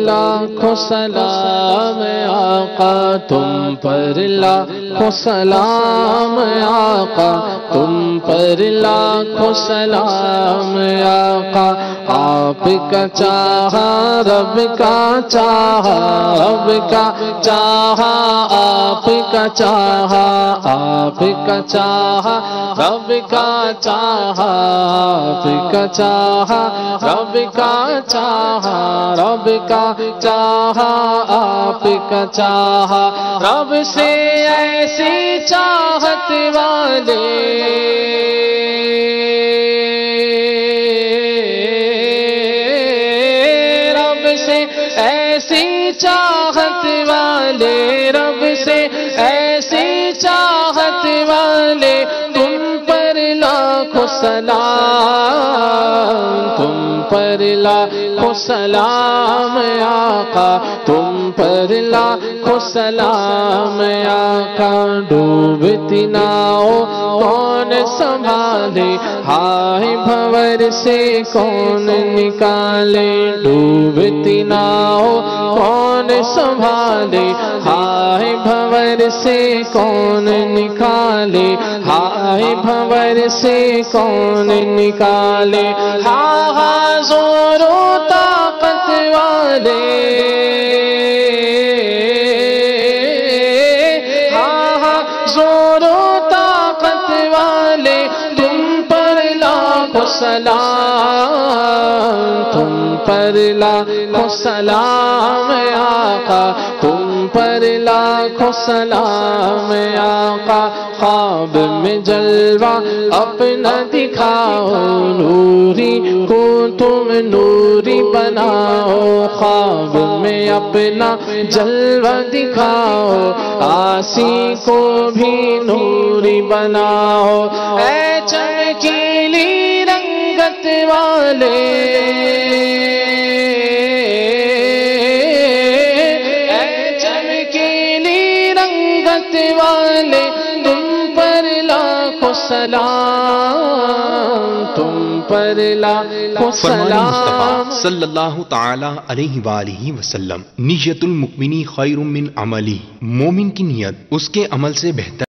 لاکھوں سلام آقا تم پر لاکھوں سلام آقا تم پر لاکھوں سلام آقا آپ کا چاہا رب کا چاہا رب کا چاہا آپ کا چاہا آپ کا چاہا رب کا چاہا آپ کا چاہا رب کا چاہا رب کا چاہا آپ کا چاہا رب سے ایسی چاہت والے رب سے ایسی چاہت والے رب سے ایسی چاہت والے تم پر لاکھوں سلام تم پر لاکھوں سلام آقا تم پر لاکھوں سلام آقا ڈوبتی ناؤ کون سنبھالے ہائے بھور سے کون نکالے ڈوبتی ناؤ کون سنبھالے ہائے بھور سے کون نکالے ہائے بھور سے کون نکالے ہاں زور و طاقت والے ہاں زور و طاقت والے تم پر لاکھوں سلام تم پر لاکھوں سلام آقا تم پر لاکھوں سلام آقا خواب میں جلوہ اپنا دکھاؤ نوری کو تم نوری بناؤ خواب میں اپنا جلوہ دکھاؤ آسی کو بھی نوری بناؤ اے چمکیلی رنگت والے اے چمکیلی رنگت والے تم پر لاکھوں سلام تم پر لاکھوں سلام صلی اللہ تعالی علیہ وآلہ وسلم نیت المؤمن خیر من عملی مومن کی نیت اس کے عمل سے بہتر